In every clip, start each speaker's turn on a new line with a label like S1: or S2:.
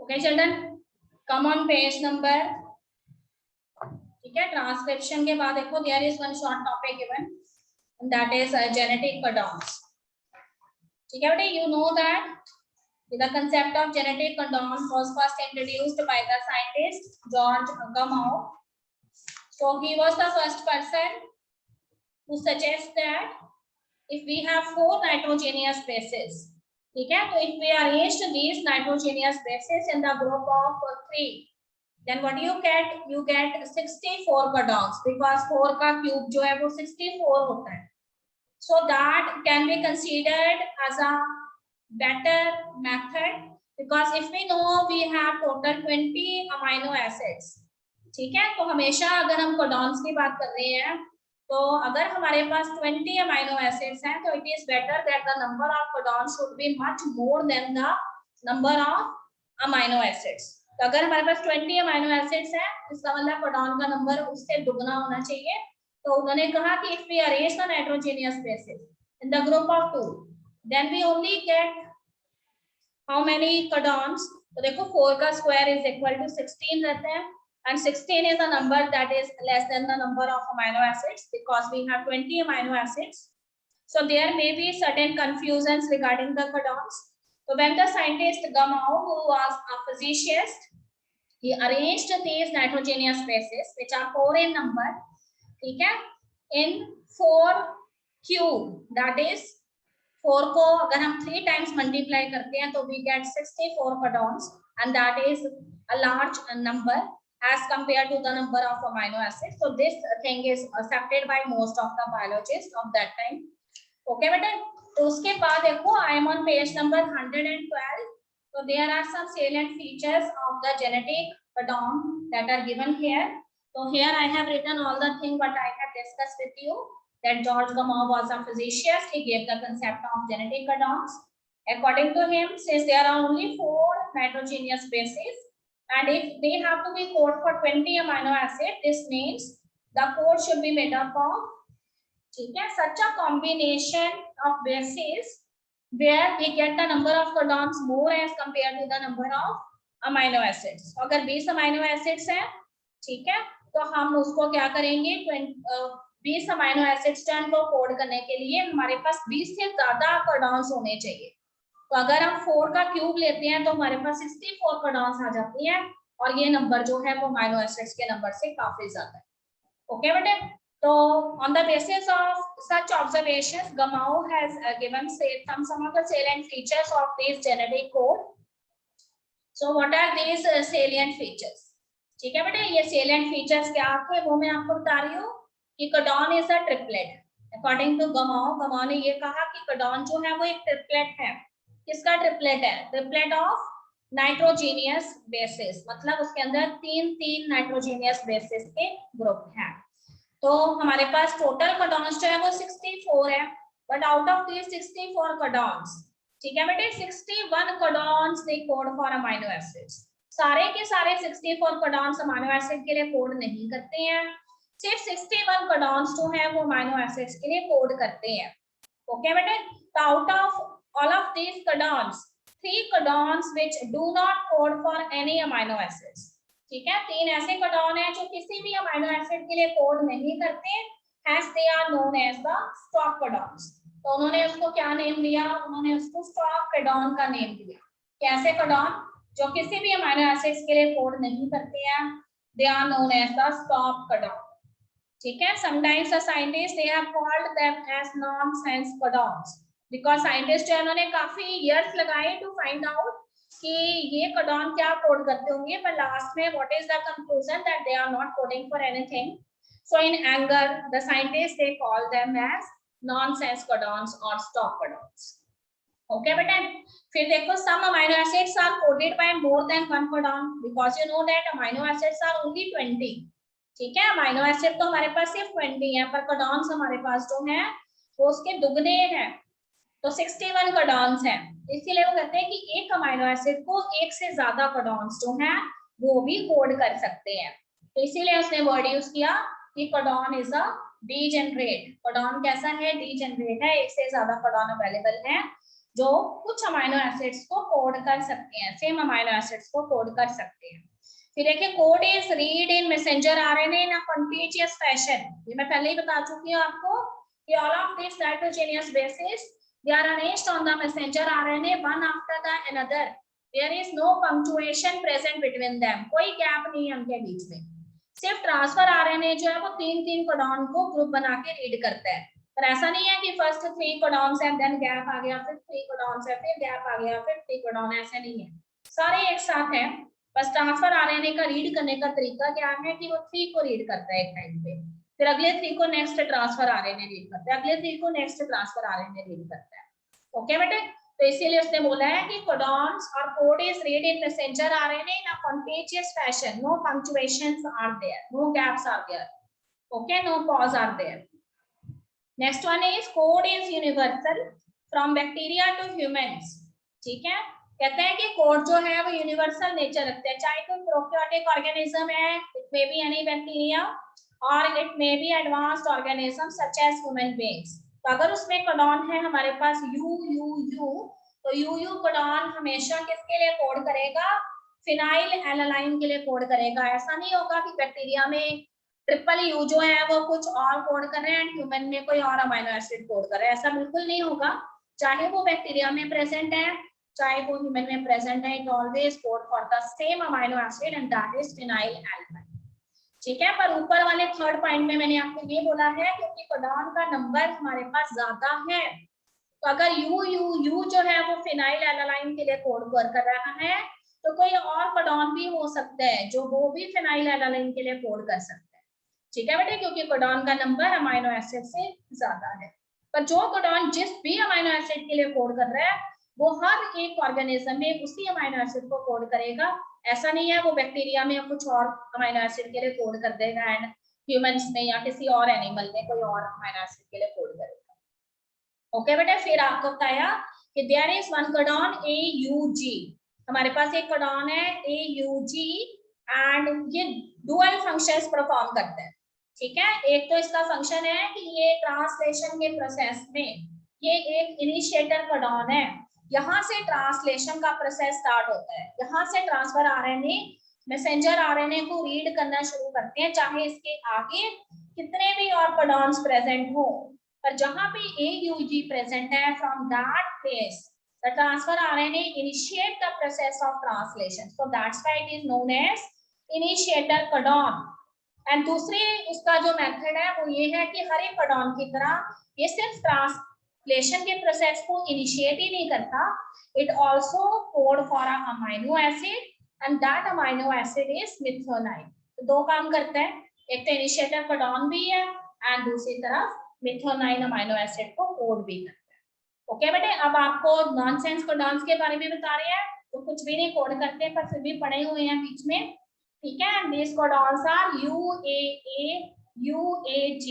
S1: Okay children, come on page number, ठीक है। Transcription के बाद देखो there is one short topic given, that is genetic codons, ठीक है बेटे। You know that the concept of genetic codon was first introduced by the scientist George Gamow. So he was the first person who suggests that if we have 4 nitrogenous bases, ठीक है, तो if we arrange these nitrogenous bases in the group of 3, then what you get 64 codons, because 4 का cube जो है वो 64 होता है. So that can be considered as a better method, because if we know we have total 20 amino acids, ठीक है, तो हमेशा अगर हम कोडॉन्स की बात कर रहे हैं तो अगर हमारे पास 20 अमाइनो एसिड्स हैं तो it is better that the number of codons should be much more than the number of amino acids. तो अगर हमारे पास 20 अमाइनो एसिड्स हैं इसका मतलब कोडॉन का नंबर उससे दुगना होना चाहिए. तो उन्होंने कहा कि if we arrange the nitrogenous basis in the group of 2, then we only get how many codons. तो देखो 4 का स्क्वायर इज इक्वल टू 16 रहते हैं, and 16 is a number that is less than the number of amino acids because we have 20 amino acids. So there may be certain confusions regarding the codons. So when the scientist Gamow, who was a physicist, he arranged these nitrogenous bases which are 4 in number, ठीक है, in 4 cube, that is 4 को अगर हम 3 times multiply करते हैं तो we get 64 codons, and that is a large number as compared to the number of amino acids. So this thing is accepted by most of the biologists of that time. Okay बेटा, तो उसके बाद देखो I am on page number 112. So there are some salient features of the genetic codon that are given here. So here I have written all the things what I have discussed with you. That George Gamow was a physicist. He gave the concept of genetic codons. According to him, since there are only 4 nitrogenous bases, and if they have to be coded for 20 amino acids, this means the code should be made up of, ठीक है, such a combination of bases where we get the number of codons more as compared to the number of amino acids. अगर 20 amino acids हैं, ठीक है, तो हम उसको क्या करेंगे, 20 अमाइनो एसिड स्ट्रैंड को कोड करने के लिए हमारे पास 20 से ज्यादा कोडॉन्स होने चाहिए. तो अगर हम 4 का क्यूब लेते हैं तो हमारे पास 64 कोडॉन्स आ जाती हैं, और ये नंबर जो है वो अमाइनो एसिड्स के नंबर से काफी ज्यादा है. ओके बेटे, तो on the basis of such observations Gamow has given some of the salient features of this genetic code. So what are these salient features? ठीक है बेटे, ये salient features क्या आपके वो मैं आपको बता रही हूँ कि codon is a triplet. According to Gamow ने ये कहा कि कोडॉन जो है वो एक ट्रिपलेट है. किसका ट्रिपलेट है? ट्रिपलेट ऑफ नाइट्रोजेनियस बेसिस, मतलब उसके अंदर 3 नाइट्रोजेनियस बेसिस के ग्रुप हैं. तो हमारे पास टोटल कोडॉन्स जो है वो 64 है, but out of these 64 codons, ठीक है बेटे, 61 codons they code for amino acids. सारे के सारे 64 कोडॉन्स अमाइनो एसिड के लिए कोड नहीं करते हैं, सिर्फ 61 कोडॉन्स जो है वो अमाइनो एसिड्स के लिए कोड करते हैं. ओके बेटे, तो out of all of these codons 3 codons which do not code for any amino acids, ठीक है, 3 ऐसे कोडॉन हैं जो किसी भी अमाइनो एसिड के लिए कोड नहीं करते, hence they are known as the stop codons. तो उन्होंने उसको क्या नेम दिया? उन्होंने उसको स्टॉप कोडॉन का नेम दिया. कैसे कोडॉन जो किसी भी अमाइनो एसिड्स के लिए कोड नहीं करते हैं, they are known as the stop codon. ठीक है, sometimes the scientists they have called them as nonsense codons, because scientists जो है उन्होंने काफी years लगाए to find out कि ये codon क्या कोड करते होंगे, पर लास्ट में what is the conclusion that they are not coding for anything. So in anger the scientists they call them as nonsense codons or stop codons. Okay बेटा, फिर देखो some amino acids are coded by more than one codon, because you know that amino acids are only 20. ठीक है, amino acid तो हमारे पास सिर्फ 20 है, पर कोडॉन्स हमारे पास जो है वो उसके दुगने हैं, तो 61 कोडॉन्स हैं. इसीलिए वो कहते हैं कि एक अमाइनो एसिड को एक से ज्यादा कोडॉन्स जो है वो भी कोड कर सकते हैं. तो इसीलिए उसने वर्ड यूज किया कि codon is a degenerate. Codon कैसा है? डीजेनरेट है, एक से ज्यादा कोडॉन अवेलेबल है जो कुछ अमाइनो एसिड्स को कोड कर सकते हैं, सेम अमाइनो एसिड्स को कोड कर सकते हैं। फिर देखिए code is read in messenger RNA in a contiguous fashion. ये मैं पहले ही बता चुकी हूँ आपको कि all of this nitrogenous basis they are arranged on the messenger RNA one after the another, there is no punctuation present between them, कोई गैप नहीं है उनके बीच में। सिर्फ ट्रांसफर आरएनए जो है वो 3-3 कोडॉन को ग्रुप बना के रीड करता है, पर ऐसा नहीं है कि फर्स्ट 3 कोडॉन्स है देन गैप आ गया, फिर 3 कोडॉन्स है फिर गैप आ गया, फिर 3 कोडॉन, ऐसे नहीं है, सारे एक साथ हैं। बस ट्रांसफर आरएनए का रीड करने का तरीका क्या है कि वो 3 को रीड करता है एक टाइम पे, फिर अगले 3 को नेक्स्ट ट्रांसफर आरएनए रीड करता है, अगले 3 को नेक्स्ट ट्रांसफर आरएनए रीड करता है। ओके बेटे, तो इसीलिए उसने बोला है कि कोडॉन्स और code is read in messenger RNA in a contiguous fashion, no punctuations are there, no gaps are there, okay, no pause are there. Next one is code is universal from bacteria to humans. ठीक है, कहते हैं कि code जो है वो universal nature रखते हैं, चाहे कोई प्रोकैरियोटिक ऑर्गेनिज्म है, it may be any bacteria और it may be advanced organism such as human beings. तो अगर उसमें कोडॉन है हमारे पास यू यू यू, तो यू यू कोडॉन हमेशा किसके लिए कोड करेगा, फिनाइल एलानाइन के लिए कोड करेगा। ऐसा नहीं होगा कि बैक्टीरिया में ट्रिपल यू जो है वो कुछ और कोड कर रहे हैं एंड ह्यूमन में कोई और अमीनो एसिड कोड कर रहे हैं, ऐसा बिल्कुल नहीं होगा। चाहे वो बैक्टीरिया में प्रेजेंट है चाहे वो ह्यूमन में प्रेजेंट है, it always code for the same amino acid and that is phenyl alanine. ठीक है, पर ऊपर वाले थर्ड पॉइंट में मैंने आपको ये बोला है क्योंकि कोडॉन का नंबर हमारे पास ज्यादा है, तो अगर यू यू यू जो है वो फिनाइल एलानाइन के लिए कोड कर रहा है तो कोई और कोडॉन भी हो सकता है जो वो भी फिनाइल एलानाइन के लिए कोड कर सकता है। ठीक है बेटे, क्योंकि कोडॉन का नंबर अमीनो एसिड से ज्यादा है, पर जो कोडॉन जिस भी अमीनो एसिड के लिए कोड कर रहा है वो हर एक ऑर्गेनिज्म में उसी अमीनो एसिड को कोड करेगा। ऐसा नहीं है वो बैक्टीरिया में कुछ और अमीनो एसिड के लिए कोड कर देगा एंड ह्यूमंस में या किसी और एनिमल में कोई और अमीनो एसिड के लिए कोड करेगा। ओके बेटा, फिर आपको बताया कि there is one codon AUG, हमारे पास एक कोडॉन है AUG एंड ये डुअल फंक्शंस परफॉर्म करता है। ठीक है, एक तो इसका फंक्शन है कि ये ट्रांसलेशन के प्रोसेस में ये एक इनिशिएटर कोडॉन है, यहाँ से ट्रांसलेशन का प्रोसेस स्टार्ट होता है, यहाँ से ट्रांसफर आरएनए मैसेंजर आरएनए को रीड करना शुरू करते हैं, चाहे इसके आगे कितने भी और कोडॉन्स प्रेजेंट हो, पर जहां पे AUG प्रेजेंट है from that place the transfer RNA initiate the process of translation, so that's why it is known as initiator codon। And दूसरी उसका जो मेथड है वो ये है कि हर एक कोडॉन की तरह ये सिर्फ ट्रांसलेशन के प्रोसेस को इनिशिएट ही नहीं करता, it also code for a amino acid and that amino acid is methionine. तो दो काम करता है, एक तो इनिशिएटर कोडॉन भी है एंड दूसरी तरफ मिथ्योनाइन अमीनो एसिड को कोड भी करता है। ओके बेटे, अब आपको नॉनसेंस कोडॉन्स के बारे में बता रहे हैं, तो कुछ भी नहीं कोड करते पर फिर भी पढ़े हुए हैं बीच में। ठीक है, these codons are UAA, UAG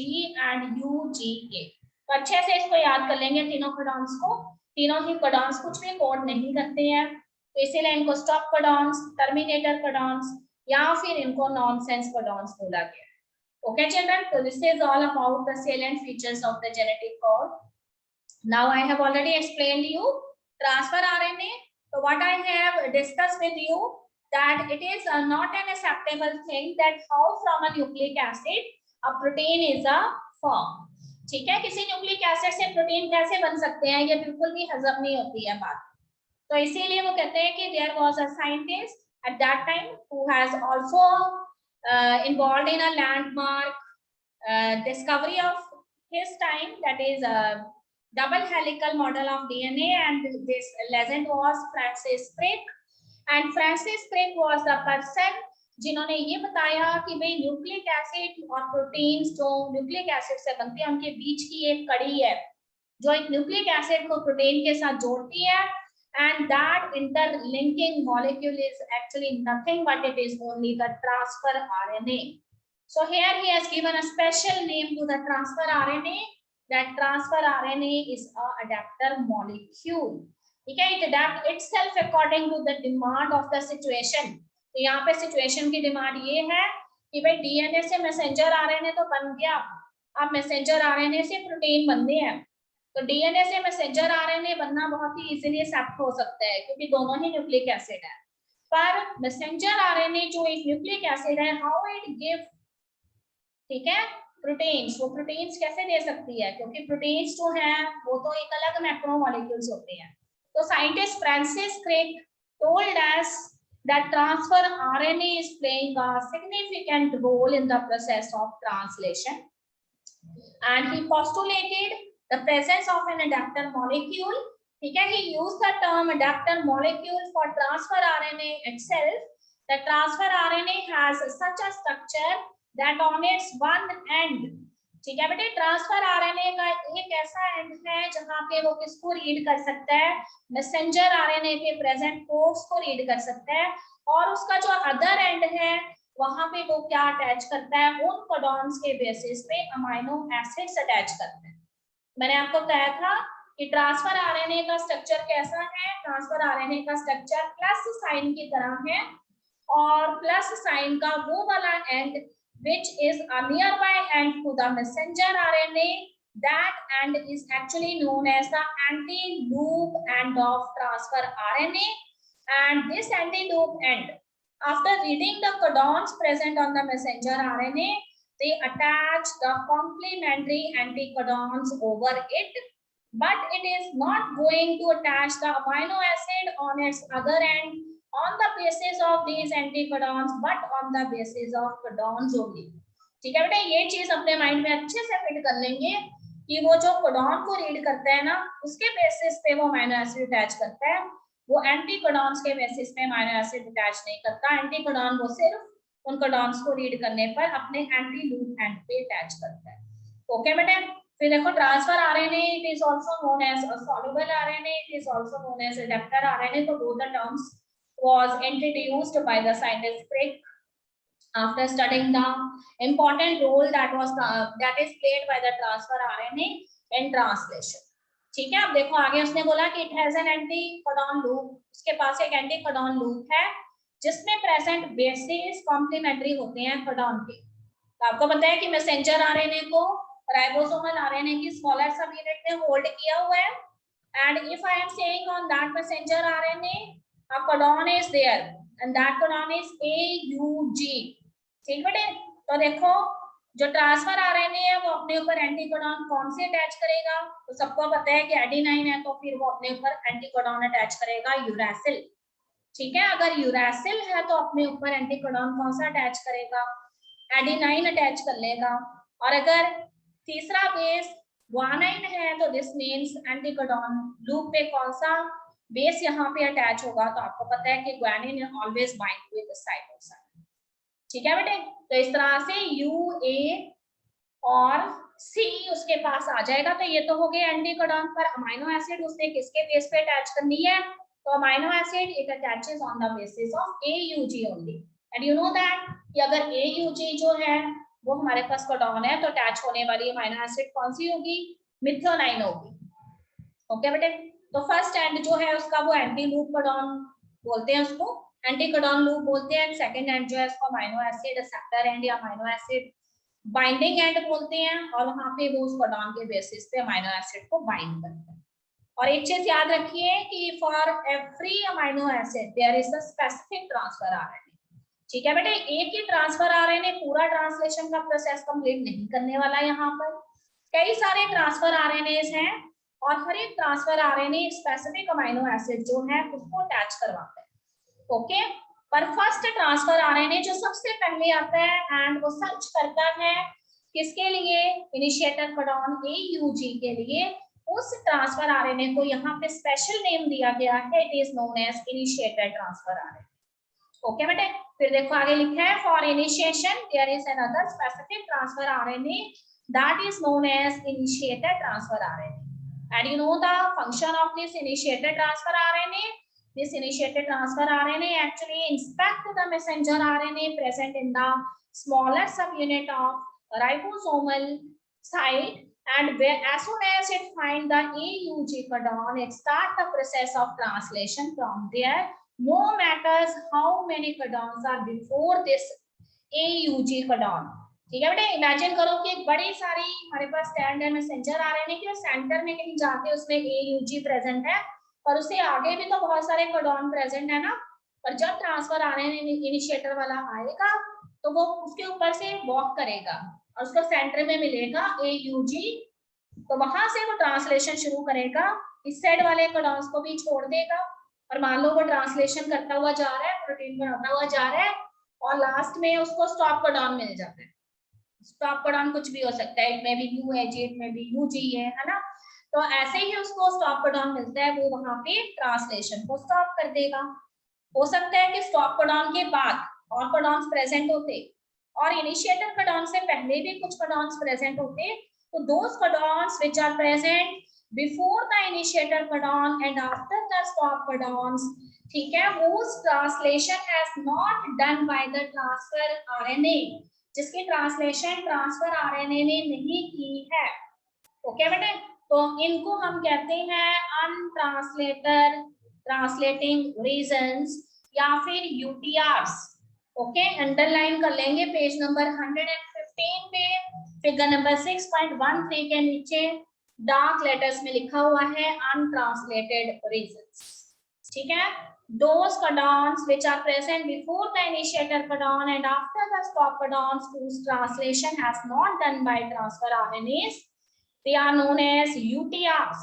S1: and UGA। तो अच्छे से इसको याद कर लेंगे तीनों कोडॉन्स को, तीनों ही कोडॉन्स कुछ भी कोड नहीं करते हैं, तो इसीलिए इनको स्टॉप कोडॉन्स, टर्मिनेटर कोडॉन्स या फिर इनको नॉनसेंस कोडॉन्स बोला गया। ओके चिल्ड्रन, तो this is all about the salient features of the genetic code। Now I have already explained you transfer RNA, so what I have discussed with you that it is not an acceptable thing that how from a nucleic acid a protein is a form। ठीक है, किसी nucleic acid से protein कैसे बन सकते हैं, ये बिल्कुल भी हजम नहीं होती है बात, तो इसीलिए वो कहते हैं कि there was a scientist at that time who has also involved in a landmark discovery of his time, that is double helical model of DNA, and this legend was Francis Crick, and Francis Crick was the person जिन्होंने ये बताया कि भाई nucleic acid और proteins जो nucleic acid से बनते हैं उनके बीच की एक कड़ी है जो एक न्यूक्लिक एसिड को प्रोटीन के साथ जोड़ती है, and that interlinking molecule is actually nothing but it is only the transfer RNA। So here he has given a special name to the transfer RNA, that transfer RNA is a adapter molecule। ठीक है, it adapt itself according to the demand of the situation। तो यहाँ पे situation की demand ये है कि भाई डीएनए से मैसेंजर आरएनए तो बन गया, अब मैसेंजर आरएनए से प्रोटीन बनने हैं, तो डीएनए से मैसेंजर आरएनए बनना बहुत ही इजीली एक्सेप्ट हो सकता है क्योंकि दोनों ही न्यूक्लिक एसिड है। पर मैसेंजर आरएनए जो एक न्यूक्लिक एसिड है, हाउ इट गिव, ठीक है, प्रोटीन्स, वो प्रोटीन्स कैसे दे सकती है, क्योंकि प्रोटीन्स जो है वो तो एक अलग मैक्रोमोलेक्यूल्स होते हैं। तो scientist Francis Crick told us that transfer RNA is playing a significant role in the process of translation, and he postulated the presence of an adapter molecule. ठीक है, he used the term adapter molecule for transfer RNA itself. The transfer RNA has such a structure that on its one end, ठीक है बेटे, transfer RNA का एक ऐसा and है जहां पे वो किसको रीड कर सकता है, मैसेंजर आरएनए के प्रेजेंट कोड्स को रीड कर सकता है, और उसका जो अदर एंड है वहां पे वो क्या अटैच करता है, उन कोडॉन्स के बेसिस पे अमाइनो एसिड्स अटैच करता है। मैंने आपको बताया था कि ट्रांसफर आरएनए का स्ट्रक्चर कैसा है, ट्रांसफर आरएनए का स्ट्रक्चर प्लस साइन की तरह है, और प्लस साइन का वो वाला and which is a nearby end to the messenger RNA, that end is actually known as the anti-loop end of transfer RNA, and this anti-loop end, after reading the codons present on the messenger RNA, they attach the complementary anticodons over it, but it is not going to attach the amino acid on its other end on the basis of these anticodons, but on the basis of codons only। ठीक है बेटा, ये चीज अपने mind में अच्छे से fit कर लेंगे कि वो जो कोडॉन को रीड करता है ना, उसके बेसिस पे वो अमीनो एसिड अटैच करता है, वो एंटीकोडॉन्स के बेसिस पे अमीनो एसिड अटैच नहीं करता। एंटीकोडॉन वो सिर्फ उन कोडॉन्स को रीड करने पर अपने एंटी लूप एंड पे अटैच करता है। ओके बेटा, फिर देखो transfer RNA it is also known as soluble RNA, it is also known as adapter RNA. तो both the terms was introduced by the scientist Crick after studying the important role that is played by the transfer RNA in translation। ठीक है, अब देखो आगे उसने बोला कि it has an anti-codon loop, उसके पास एक anti-codon loop है जिसमें प्रेजेंट बेसिस कॉम्प्लीमेंट्री होते हैं कोडॉन के। तो आपको पता है कि मैसेंजर आरएनए को राइबोसोमल आरएनए की स्मॉलर सब यूनिट में होल्ड किया हुआ है, and if I am saying on that messenger RNA a codon is there and that codon is AUG। ठीक बेटे, तो देखो जो ट्रांसफर आरएनए है वो अपने ऊपर एंटीकोडॉन कौन से अटैच करेगा, तो सबको पता है कि एडेनाइन है तो फिर वो अपने ऊपर एंटीकोडॉन अटैच करेगा यूरैसिल। ठीक है, अगर यूरैसिल है तो अपने ऊपर एंटीकोडॉन कौन सा अटैच करेगा, एडेनाइन अटैच कर लेगा, और अगर तीसरा बेस ग्वानाइन है तो दिस मींस एंटीकोडॉन लूप पे कौन सा बेस यहाँ पे अटैच होगा, तो आपको पता है कि guanine always bind with cytosine. ठीक है बेटे, तो इस तरह से यू ए और सी उसके पास आ जाएगा। तो ये तो हो गए एंटीकोडॉन पर अमीनो एसिड उसने किसके बेस पे अटैच करनी है, तो amino acid it attaches on the basis of AUG only, and you know that कि अगर AUG जो है वो हमारे पास कोडॉन है तो अटैच होने वाली अमीनो एसिड कौन सी होगी, मिथ्योनाइन होगी। ओके बेटे, तो फर्स्ट एंड जो है उसका वो एंटी लूप कोडॉन बोलते हैं, उसको एंटी कोडॉन लूप बोलते हैं। सेकंड एंड जो है उसको अमीनो एसिड एक्सेप्टर एंड या अमीनो एसिड बाइंडिंग एंड बोलते हैं, और वहां पे वो उस कोडॉन के बेसिस पे अमीनो एसिड को बाइंड करते हैं। और एक चीज याद रखिए कि for every amino acid there is a specific transfer RNA. ठीक है बेटे, एक ही ट्रांसफर आरएनए पूरा ट्रांसलेशन का प्रोसेस कंप्लीट नहीं करने वाला, यहाँ पर कई सारे ट्रांसफर आरएनएस हैं और हर एक transfer RNA specific amino acid जो है उसको अटैच करवाता है। ओके, पर फर्स्ट ट्रांसफर आरएनए जो सबसे पहले आता है एंड वो सर्च करता है किसके लिए, इनिशिएटर कोडॉन AUG के लिए, उस ट्रांसफर आरएनए को यहाँ पे स्पेशल नेम दिया गया है, it is known as initiator transfer RNA. Okay बेटे, फिर देखो आगे लिखा है for initiation there is another specific transfer RNA that is known as initiator transfer RNA, and you know the function of this initiated transfer RNA. This initiated transfer RNA actually inspect the messenger RNA present in the smaller subunit of ribosomal site, and where as soon as it find the AUG codon, it start the process of translation from there, no matters how many codons are before this AUG codon. ठीक है बेटा, imagine करो कि एक बड़ी सारी हमारे पास stand है मैसेंजर आरएनए की, और सेंटर में कहीं जाके उसमें AUG प्रेजेंट है, और उससे आगे भी तो बहुत सारे कोडॉन प्रेजेंट है ना। पर जब ट्रांसफर आरएनए इनिशिएटर वाला आएगा तो वो उसके ऊपर से वॉक करेगा और उसको सेंटर में मिलेगा AUG, तो वहां से वो ट्रांसलेशन शुरू करेगा, इस साइड वाले कोडॉन्स को भी छोड़ देगा, और मान लो वो ट्रांसलेशन करता हुआ जा रहा है, प्रोटीन बनाता हुआ जा रहा है, और लास्ट में उसको स्टॉप कोडॉन मिल जाता है। स्टॉप कोडॉन कुछ भी हो सकता है, इसमें भी UAG, इसमें भी UG है ना। तो ऐसे ही उसको स्टॉप कोडॉन मिलता है, वो वहां पे ट्रांसलेशन को स्टॉप कर देगा। हो सकता है कि स्टॉप कोडॉन के बाद और कोडॉन्स प्रेजेंट होते, और इनिशिएटर कोडॉन से पहले भी कुछ कोडॉन्स प्रेजेंट होते, तो those codons which are present before the initiator codon and after the stop codons, ठीक है, whose translation has not done by the transfer RNA, जिसकी ट्रांसलेशन ट्रांसफर आरएनए ने नहीं की है। ओके बेटे, तो इनको हम कहते हैं अनट्रांसलेटर ट्रांसलेटिंग रीजंस या फिर यूटीआरस। ओके, अंडरलाइन कर लेंगे पेज नंबर 115 पे, फिगर नंबर 6.13 के नीचे डार्क लेटर्स में लिखा हुआ है अनट्रांसलेटेड रीजंस। ठीक है, those codons which are present before the initiator codon and after the stop codons whose translation has not done by transfer RNAs, they are known as UTRs,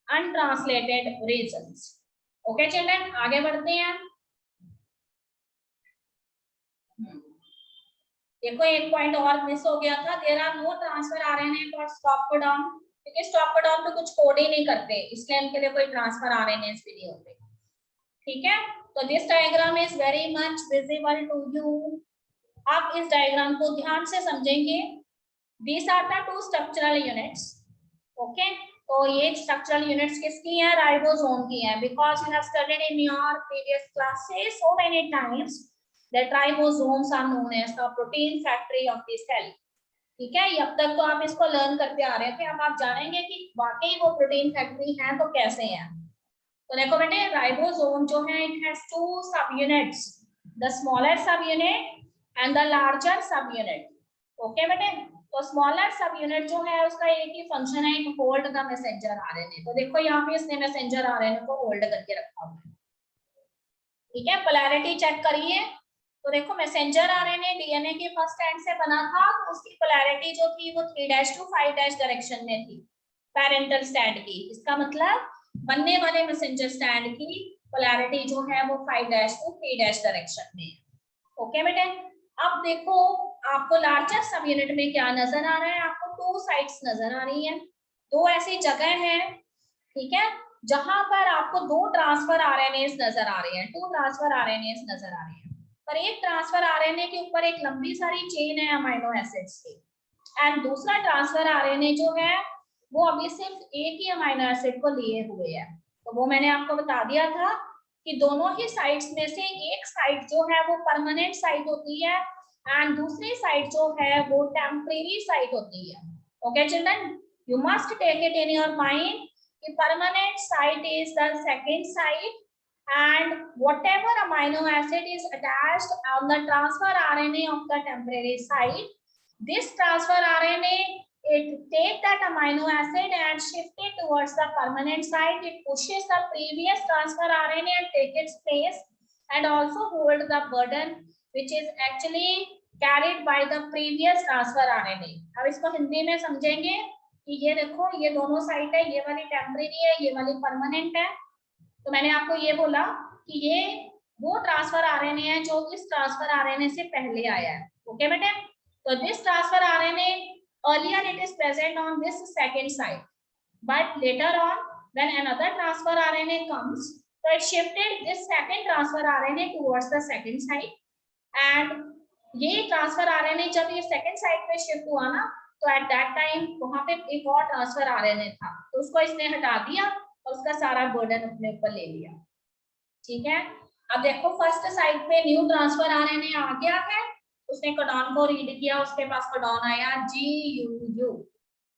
S1: untranslated regions. Okay children, आगे बढ़ते हैं। देखो एक point और miss हो गया था, there are no transfer RNA for stop codon, क्योंकि stop codon पे कुछ कोड ही नहीं करते, इसलिए इनके लिए कोई ट्रांसफर RNAs भी नहीं होते। ठीक है, तो this diagram is very much visible to you. आप इस डायग्राम को ध्यान से समझेंगे। These are the two structural units. Okay, तो ये स्ट्रक्चरल यूनिट्स किसकी हैं? राइबोसोम की हैं, because you have studied in your previous classes so many times that ribosomes are known as the protein factory of the cell. ठीक है, अब तक तो आप इसको लर्न करते आ रहे थे, अब आप जानेंगे कि वाकई वो प्रोटीन फैक्ट्री है तो कैसे हैं। तो देखो बेटे, राइबोसोम जो है इट हैज टू सब यूनिट्स, द स्मॉलर सब यूनिट एंड द लार्जर सब यूनिट। ओके बेटे, तो स्मॉलर सब यूनिट जो है उसका एक ही फंक्शन है, it hold the messenger RNA. तो देखो यहाँ पे इसने मैसेंजर आरएनए को होल्ड करके रखा हुआ है। ठीक है, पोलैरिटी चेक करिए, तो देखो मैसेंजर आरएनए डीएनए के फर्स्ट एंड से बना था, तो उसकी पोलैरिटी जो थी वो 3' to 5' डायरेक्शन में थी, पैरेंटल स्टैंड की। इसका मतलब बनने वाले मैसेंजर स्टैंड की पोलैरिटी जो है वो 5' to 3' डायरेक्शन में है। ओके बेटे, अब देखो आपको लार्जर सब यूनिट में क्या नजर आ रहा है? आपको 2 साइड्स नजर आ रही है, 2 ऐसी जगह है, ठीक है, जहां पर आपको 2 ट्रांसफर आरएनएस नजर आ रहे हैं, 2 ट्रांसफर आरएनएस नजर आ रहे हैं। पर एक ट्रांसफर आरएनए के ऊपर एक लंबी सारी चेन है अमीनो एसिड्स की, एंड दूसरा ट्रांसफर आरएनए जो है वो अभी सिर्फ एक ही अमीनो एसिड को लिए हुए है। तो वो मैंने आपको बता दिया था कि दोनों ही साइड्स में से एक साइड जो है वो परमानेंट साइट होती है, एंड दूसरी साइड जो है वो टेम्परेरी साइट होती है। Okay children, you must take it in your mind कि permanent site is the second site, and whatever amino acid is attached on the transfer RNA of the temporary site, this transfer RNA, it take that amino acid and shift it towards the permanent site. It pushes the previous transfer RNA and take its place, and also hold the burden which is actually carried by the previous transfer RNA. अब इसको हिंदी में समझेंगे कि ये देखो ये दोनों site है, ये वाली टेम्परेरी है, ये वाली परमानेंट है। तो मैंने आपको ये बोला कि ये वो ट्रांसफर आरएनए है जो इस ट्रांसफर आरएनए से पहले आया है। ओके बेटे, तो this transfer RNA earlier it is present on this second site, but later on when another transfer RNA comes, so it shifted this second transfer RNA towards the second site, and ये transfer RNA जब ये second site पे shift हुआ ना, तो at that time वहां पे एक और ट्रांसफर आरएनए था, तो उसको इसने हटा दिया और उसका सारा बर्डन अपने ऊपर ले लिया। ठीक है, अब देखो फर्स्ट साइड पे न्यू ट्रांसफर आरएनए आ गया है, उसने कोडॉन को रीड किया, उसके पास कोडॉन आया GUU,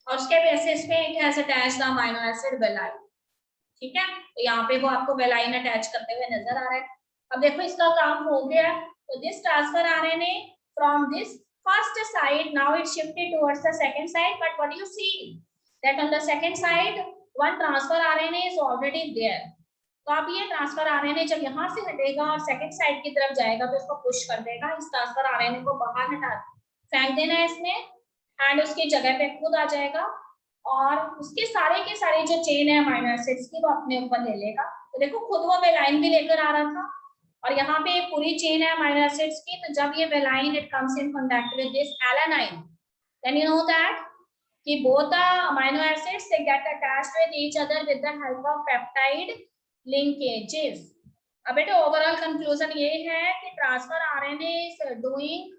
S1: और उसके बेसिस पे it has attached the amino acid valine. ठीक है, तो यहाँ पे वो आपको वेलाइन अटैच करते हुए नजर आ रहा है। अब देखो इसका काम हो गया, तो this transfer RNA from this first side, now it shifted towards the second side, but what you see that on the second side one transfer RNA is already there. तो अब ये ट्रांसफर आरएनए जब यहाँ से हटेगा और second side की तरफ जाएगा तो इसको पुश कर देगा, इस ट्रांसफर आरएनए को बाहर हटा फेंक देना है इसने एंड उसकी जगह पे खुद आ जाएगा और उसके सारे के सारे जो चेन है अमीनो एसिड्स की वो अपने ऊपर ले लेगा। तो देखो खुद वो वेलाइन भी लेकर आ रहा था और यहाँ पे एक पूरी चेन है अमीनो एसिड्स की, तो जब ये valine it comes in contact with this alanine, then you know that कि both the amino acids they get attached with each other with the help of peptide linkages. अब बेटा overall conclusion ये है कि transfer RNA is doing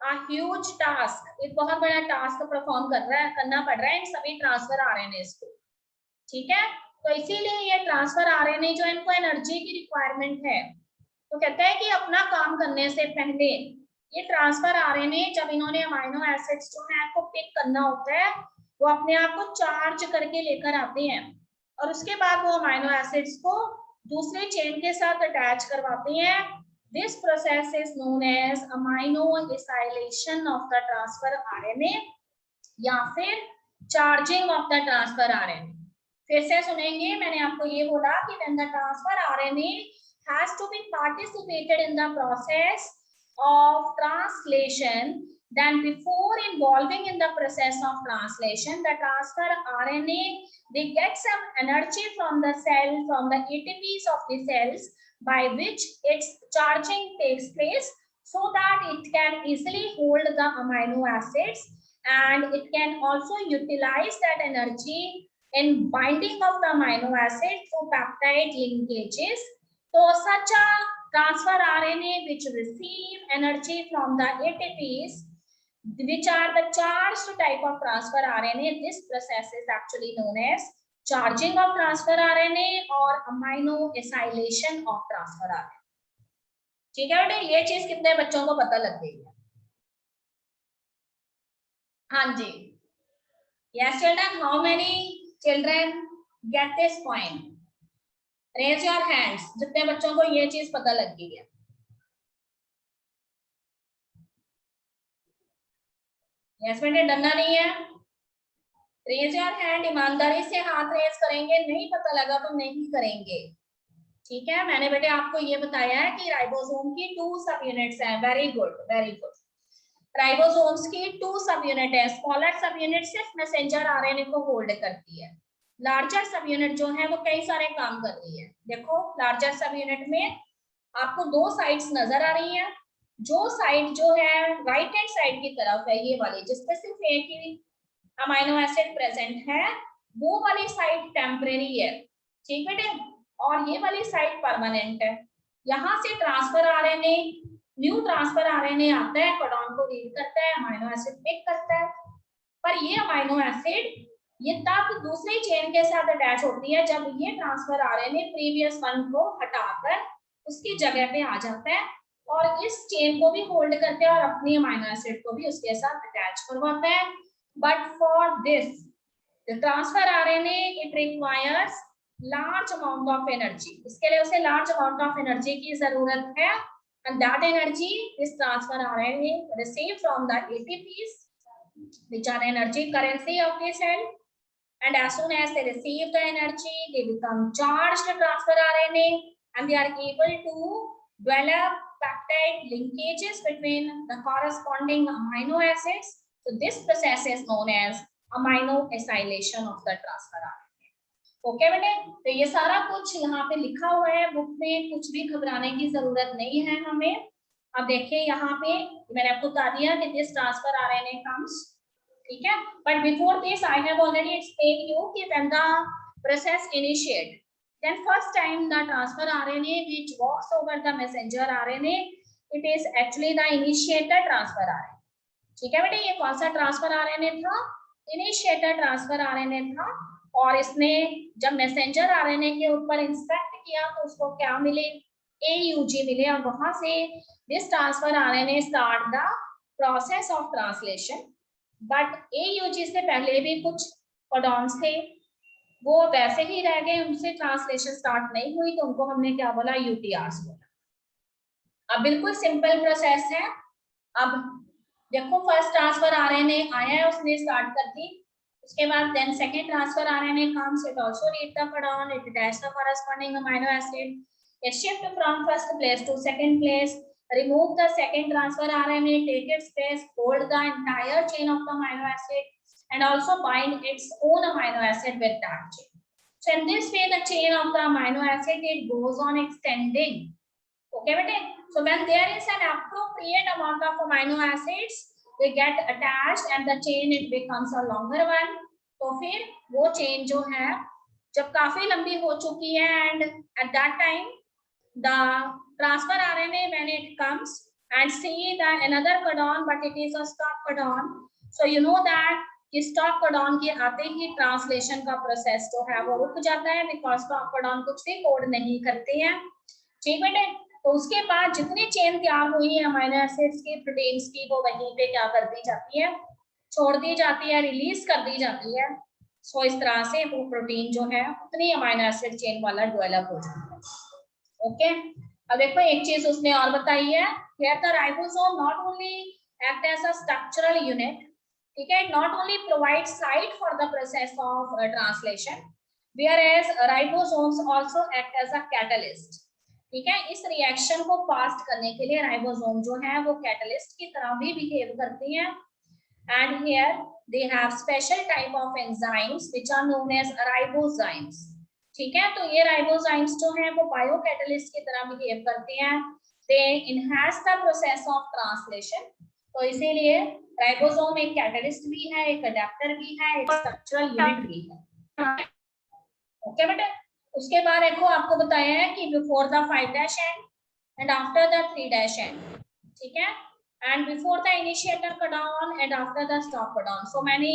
S1: a huge task, एक बहुत बड़ा task perform करना पड़ रहा है इन सभी ट्रांसफर आरएनएस को, ठीक है। तो इसीलिए ये ट्रांसफर आरएनए जो इनको एनर्जी की रिक्वायरमेंट है, तो कहता है कि अपना काम करने से पहले ये ट्रांसफर आरएनए जब इन्होंने अमीनो एसिड्स जो है को पिक करना होता है वो अपने आप को चार्ज करके लेकर आते हैं और उसके बाद वो अमीनो एसिड्स को दूसरे चेन के साथ अटैच करवाते हैं। This process is known as amino acylation of the transfer RNA या फिर charging of the transfer RNA. फिर से सुनेंगे, मैंने आपको ये बोला कि when the transfer RNA has to be participated in the process of translation, then before involving in the process of translation, the transfer RNA they get some energy from the cell, from the ATPs of the cells by which its charging takes place so that it can easily hold the amino acids and it can also utilize that energy in binding of the amino acid through peptide linkages. So such a transfer RNA which receive energy from the ATPs, which are the charged type of transfer RNA, this process is actually known as charging of transfer RNA or amino acylation of transfer RNA. ठीक है बेटे, ये चीज कितने बच्चों को पता लग गई है? हाँ जी, yes children, how many children get this point? Raise your hands जितने बच्चों को ये चीज पता लग गई है। यस बेटे, डरना नहीं है, रेज योर हैंड, ईमानदारी से हाथ रेज करेंगे, नहीं पता लगा तो नहीं करेंगे, ठीक है। मैंने बेटे आपको ये बताया है कि राइबोसोम की 2 सब यूनिट्स हैं। Very good very good. Ribosomes की 2 सब यूनिट है। स्मॉलर सब यूनिट सिर्फ मैसेंजर आरएनए को होल्ड करती है, लार्जर सब यूनिट जो है वो कई सारे काम कर रही है। देखो लार्जर सब यूनिट में आपको 2 साइड्स नजर आ रही हैं। जो साइड जो है राइट हैंड साइड की तरफ है, ये वाली जिसपे सिर्फ एक ही अमीनो एसिड प्रेजेंट है, वो वाली साइड टेम्परेरी है, ठीक बेटे, और ये वाली साइड परमानेंट है। यहाँ से transfer RNA, new transfer RNA आता है, कोडॉन को रीड करता है, अमीनो एसिड पिक करता है, पर ये अमीनो एसिड ये तब दूसरी चेन के साथ अटैच होती है जब ये ट्रांसफर आरएनए प्रीवियस वन को हटाकर उसकी जगह पे आ जाता है और इस चेन को भी होल्ड करते हैं और अपनी अमीनो एसिड को भी उसके साथ अटैच करवाता है। But for this the transfer RNA it requires large amount of energy, इसके लिए उसे लार्ज अमाउंट ऑफ एनर्जी की जरूरत है and that energy this transfer RNA receive from the ATPs which are energy currency of the cell. And as soon as they receive the energy, they become charged transfer RNA and they are able to develop peptide linkages between the corresponding amino acids. So this process is known as amino acylation of the transfer RNA. Okay बेटे, तो ये सारा कुछ यहाँ पे लिखा हुआ है बुक में, कुछ भी घबराने की जरूरत नहीं है हमें। अब देखिए यहाँ पे मैंने आपको बता दिया कि दिस ट्रांसफर RNA comes, ठीक है, but before this I have already explained you कि when the process initiate, then first time the transfer RNA which walks over the messenger RNA, it is actually the initiator transfer RNA, ठीक है बेटे। ये कौन सा transfer RNA था? Initiator transfer RNA था, और इसने जब मैसेंजर RNA के ऊपर इंस्पेक्ट किया तो उसको क्या मिले? AUG मिले, और वहां से this transfer RNA start the process of translation. But AUG से पहले भी कुछ कोडॉन्स थे, वो वैसे ही रह गए, उनसे ट्रांसलेशन स्टार्ट नहीं हुई, तो उनको हमने क्या बोला? UTRs बोला। अब बिल्कुल सिंपल प्रोसेस है। अब देखो फर्स्ट ट्रांसफर आरएनए आया है, उसने स्टार्ट कर दी, उसके बाद then second transfer RNA comes, it also read the codon, it attach the corresponding amino acid, it shift from first place to second place, remove the second transfer RNA, take its place, hold the entire chain of the amino acid, and also bind its own amino acid with that chain. So in this way, the chain of the amino acid, it goes on extending. Okay, bete? So when there is an appropriate amount of amino acids, they get attached and the chain it becomes a longer one. तो फिर वो chain जो है जब काफी लंबी हो चुकी है and at that time the transfer RNA when it comes and see the another codon but it is a stop codon. So you know that कि stop codon के आते ही translation का process जो है वो रुक जाता है because stop codon कुछ भी कोड नहीं करते हैं. ठीक बेटे, तो उसके बाद जितनी चेन तैयार हुई है अमीनो एसिड्स की, प्रोटीन्स की, वो वहीं पे क्या कर दी जाती है, छोड़ दी जाती है, रिलीज कर दी जाती है. सो इस तरह से वो प्रोटीन जो है उतनी अमीनो एसिड चेन वाला डेवलप हो जाता है. ओके, अब देखो एक चीज उसने और बताई है, here the ribosome not only act as a structural unit, ठीक है, not only provide site for the process of translation, whereas ribosomes also act as a catalyst. ठीक है, इस रिएक्शन को फास्ट करने के लिए राइबोसोम जो है वो कैटलिस्ट की तरह भी बिहेव करते हैं. And here they have special type of enzymes which are known as ribozymes. ठीक है, तो ये राइबोजाइम्स जो हैं वो बायो कैटलिस्ट की तरह बिहेव करते हैं. They enhance the process of translation. तो इसीलिए राइबोसोम एक कैटलिस्ट भी है, एक अडेप्टर भी है, एक स्ट्रक्चरल यूनिट भी है. ओके बेटा, उसके बाद देखो आपको बताया है कि before the 5' and after the 3' and. ठीक है, and before the initiator codon and after the stop codon, so many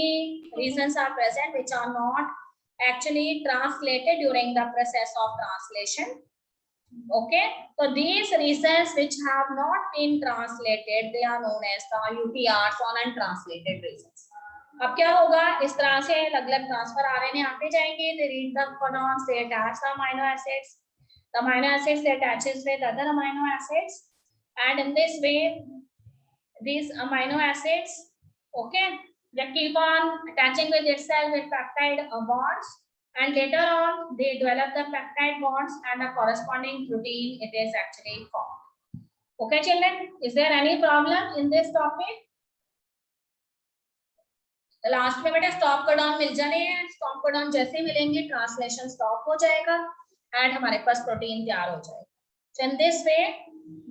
S1: regions are present which are not actually translated during the process of translation. Okay, so these regions which have not been translated, they are known as the UTRs, on untranslated regions. अब क्या होगा, इस तरह से अलग अलग transfer RNA आते जाएंगे. They read the codons, they attach the amino acids, the amino acids they attaches with other amino acids, and in this way these amino acids, okay, they keep on attaching with itself with peptide bonds, and later on they develop the peptide bonds and the corresponding protein it is actually formed. Okay children, is there any problem in this topic? Last में बेटा stop codon मिल जाने हैं. Stop codon जैसे मिलेंगे translation stop हो जाएगा and हमारे पास protein तैयार हो जाएगा. So in this way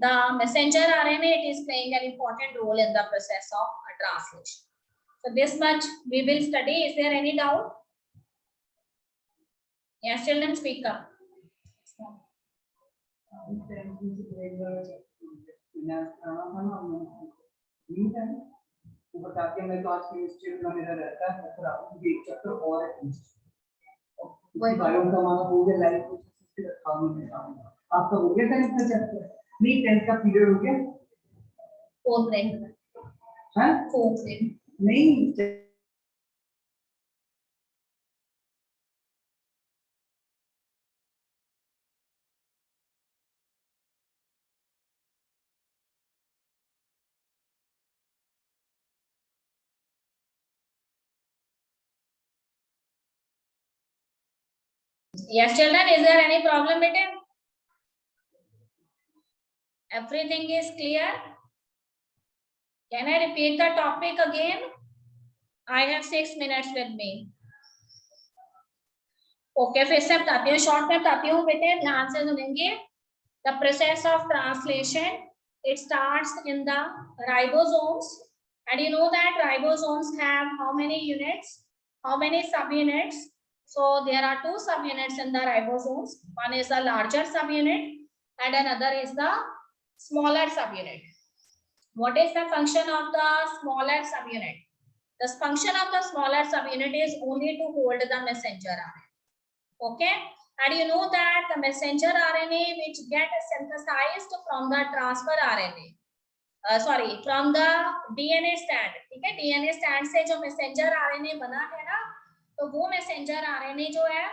S1: the messenger RNA it is playing an important role in the process of translation. So this much we will study. Is there any doubt? Yes children, speak up.
S2: वो बताते हैं मैं तो आज chemistry में मेरा रहता है फिर आपको एक चैप्टर और है वही बायो का माना हो गया लाइफ प्रोसेस के रखा हुआ है. आपका हो गया 10th का चैप्टर? नहीं 10th का पीरियड हो गया.
S1: 4th grade.
S2: हां
S1: 4th grade
S2: नहीं.
S1: Yes children, is there any problem beta? Everything is clear? Can I repeat the topic again? I have 6 minutes with me. Okay, फिर से बताती हूँ, शॉर्ट में बताती हूँ बेटे, ध्यान से सुनेंगे. The process of translation it starts in the ribosomes, and you know that ribosomes have how many units, how many subunits? So there are 2 subunits in the ribosomes. One is the larger subunit and another is the smaller subunit. What is the function of the smaller subunit? The function of the smaller subunit is only to hold the messenger RNA. Okay, and you know that the messenger RNA which get synthesized from the transfer RNA, from the DNA strand. ठीक है, DNA strand से जो messenger RNA बना है ना, तो वो messenger RNA जो है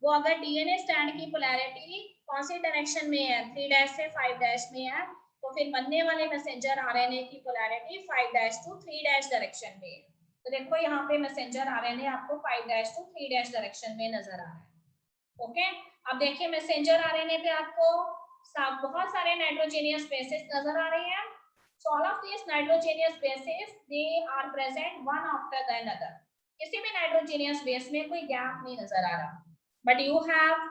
S1: वो अगर DNA strand की polarity कौन सी डायरेक्शन में है, 3' से 5' में है, तो फिर बनने वाले मैसेंजर आरएनए की पोलैरिटी 5' to 3' डायरेक्शन में है। तो देखो यहाँ पे मैसेंजर आरएनए आपको 5' to 3' डायरेक्शन में नजर आ रहा है। ओके, अब देखिए मैसेंजर आरएनए पे आपको बहुत सारे नाइट्रोजेनियस बेसेस नजर आ रहे हैं। So all of these nitrogenous bases they are present one after the another. किसी भी नाइट्रोजेनियस बेस में कोई गैप नहीं नजर आ रहा। But you have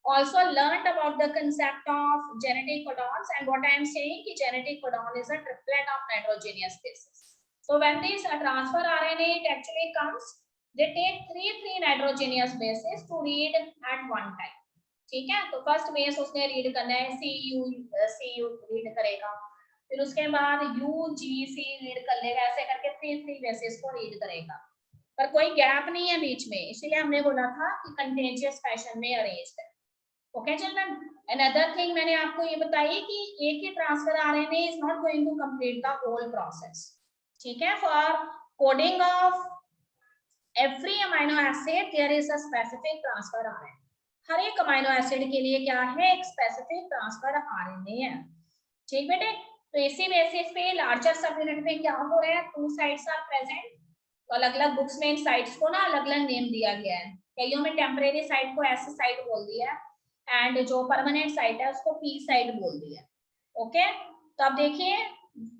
S1: also learned about the concept of genetic codons, and what I am saying कि genetic codon is a triplet of nitrogenous bases. So when this transfer RNA it actually comes, they take three nitrogenous bases to read at one time. ठीक है, तो first base उसने read करना है सी you read करेगा, फिर उसके बाद UGC रीड कर लेगा, ऐसे करके थ्री बेसिस को रीड करेगा, पर कोई गैप नहीं है बीच में, इसीलिए हमने बोला था कि कंटेंजियस फैशन में अरेंज्ड है। ओके चिल्ड्रन, अनदर थिंग मैंने आपको ये बताई कि एक ही transfer RNA is not going to complete the whole process. ठीक है, for coding of every amino acid there is a specific transfer RNA. हर एक अमीनो एसिड के लिए क्या है, एक स्पेसिफिक ट्रांसफर आरएनए है। ठीक बेटे, तो इसी बेसिस पे लार्जर सब यूनिट में क्या हो रहा है, 2 साइट्स आर प्रेजेंट। तो अलग अलग बुक्स में इन साइट्स को ना अलग अलग नेम दिया गया है, कईयों में टेम्परेरी साइट को एस साइट बोल दिया है एंड जो परमानेंट साइट है उसको पी साइट बोल दिया है। ओके, तो अब देखिए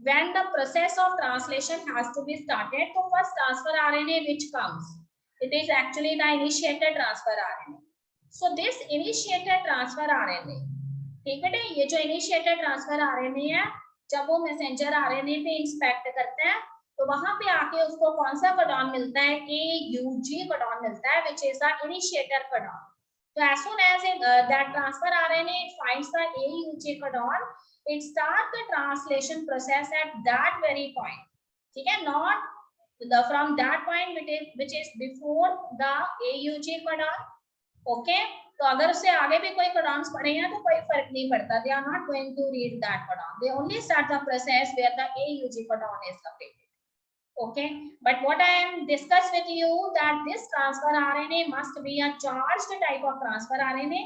S1: when the process of translation has to be started, तो first transfer RNA which comes, it is actually the initiated transfer RNA. So this initiated transfer RNA, ठीक बेटे, ये जो इनिशिएटेड ट्रांसफर आरएनए है जब वो मैसेंजर आरएनए पे inspect करते हैं तो वहां पे आके उसको कौन सा कोडॉन मिलता है, AUG कोडॉन मिलता है, which is the initiator codon. So as soon as that transfer RNA finds the AUG codon, it starts the translation process at that very point. ठीक है, not from that point which is before the AUG codon. Okay, तो अगर उससे आगे भी कोई codons पड़े हैं तो कोई फर्क नहीं पड़ता, they are not going to read that codon, they only start the process where the AUG codon is located. Okay, but what I am discuss with you that this transfer RNA must be a charged type of transfer RNA,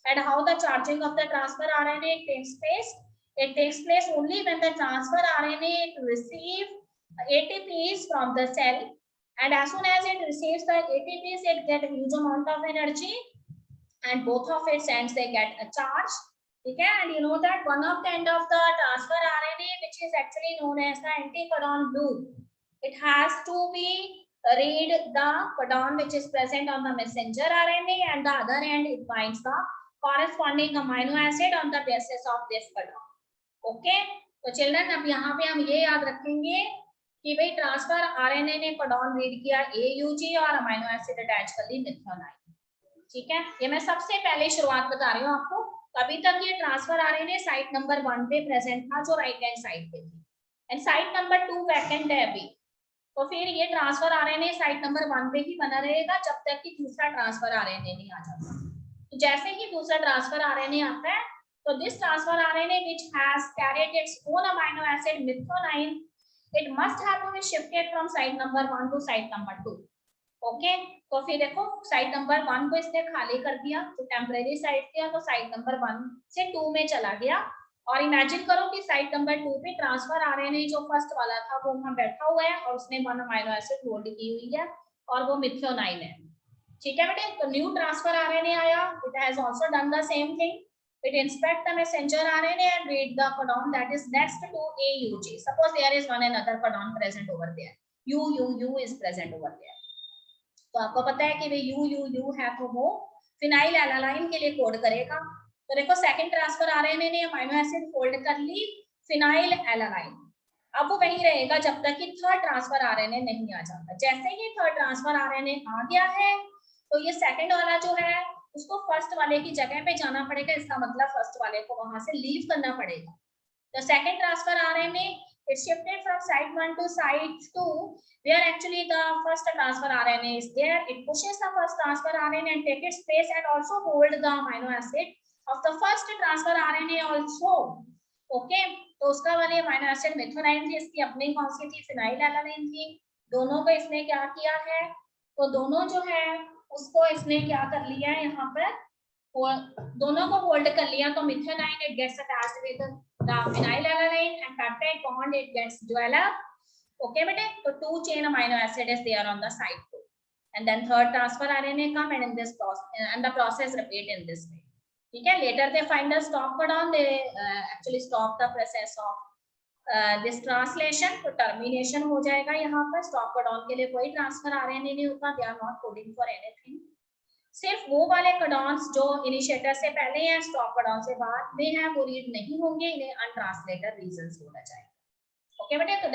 S1: and how the charging of the transfer RNA takes place, it takes place only when the transfer RNA receive ATPs from the cell, and as soon as it receives the ATPs it get a huge amount of energy and both of its ends they get a charge. Okay, and you know that one of the end of the transfer RNA which is actually known as the anticodon loop, it has to be read the codon which is present on the messenger RNA, and the other end it binds the corresponding amino acid on the basis of this codon. Okay, तो children अब यहाँ पे हम ये याद रखेंगे कि भाई ट्रांसफर आरएनए ने कोडॉन रीड किया AUG और अमीनो एसिड अटैच कर ली मिथायोनाइन। ठीक है, ये मैं सबसे पहले शुरुआत बता रही हूँ आपको। अभी तक ये ट्रांसफर आरएनए साइट नंबर 1 पे प्रेजेंट था जो राइट हैंड साइड पे थी, एंड साइट नंबर 2 वैकेंट है अभी, तो फिर ये ट्रांसफर आरएनए साइट नंबर 1 पे ही बना रहेगा जब तक कि दूसरा ट्रांसफर आरएनए नहीं आ जाता। तो जैसे ही दूसरा ट्रांसफर आरएनए आता है तो this transfer RNA which has carried its own amino acid methionine, it must have to be shifted from site number 1 to site number 2. Okay, तो फिर देखो साइट नंबर 1 को इसने खाली कर दिया, तो टेम्परेरी साइट थी तो साइट नंबर 1 से 2 में चला गया, और इमेजिन करो कि साइट नंबर 2 पे ट्रांसफर आरएनए जो फर्स्ट वाला था वो वहां बैठा हुआ है और उसने 1 अमीनो एसिड होल्ड की हुई है और वो मिथायोनाइन है। ठीक है बेटे, तो न्यू ट्रांसफर आरएनए आया, it has also done the same thing, it inspect the messenger RNA and read the codon that is next to AUG. Suppose there is one another codon present over there, UUU is present over there. तो आपको पता है कि वे UUU है तो वो phenyl एलालाइन के लिए कोड करेगा। तो देखो सेकंड ट्रांसफर आरएनए ने अमीनो एसिड फोल्ड कर ली फिनाइल एलालाइन, अब वो वहीं रहेगा जब तक कि थर्ड ट्रांसफर आरएनए नहीं आ जाता। जैसे ही थर्ड ट्रांसफर आरएनए आ गया है तो ये सेकंड वाला जो है उसको फर्स्ट वाले की जगह पे जाना पड़ेगा, इसका मतलब फर्स्ट वाले को वहां से लीव करना पड़ेगा। तो second transfer RNA it shifted from site 1 to site 2 where actually the first transfer RNA is there, it pushes the first transfer RNA and take its place and also hold the amino acid of the first transfer RNA also. Okay, तो उसका वाले amino acid मिथायोनाइन थी, इसकी अपनी कौन सी थी, phenyl alanine थी। दोनों को इसने क्या किया है, तो दोनों जो है उसको इसने क्या कर लिया है, यहाँ पर दोनों को होल्ड कर लिया, तो methionine it gets attached with the phenylalanine and peptide bond it gets developed. Okay बेटे, तो 2 chain amino acid is there on the side too, and then third transfer RNA come and in this process and the process repeat in this way. ठीक है, later they find a stop codon, they actually stop the process of this translation, तो termination हो जाएगा यहाँ पर. stop codon के लिए कोई transfer RNA नहीं होता, they are not coding for anything. सिर्फ वो वाले codons जो इनिशिएटर से पहले या stop codon से बाद में है वो रीड नहीं होंगे, इन्हें अनट्रांसलेटेड रीजंस बोला जाएगा. ओके बेटे, तो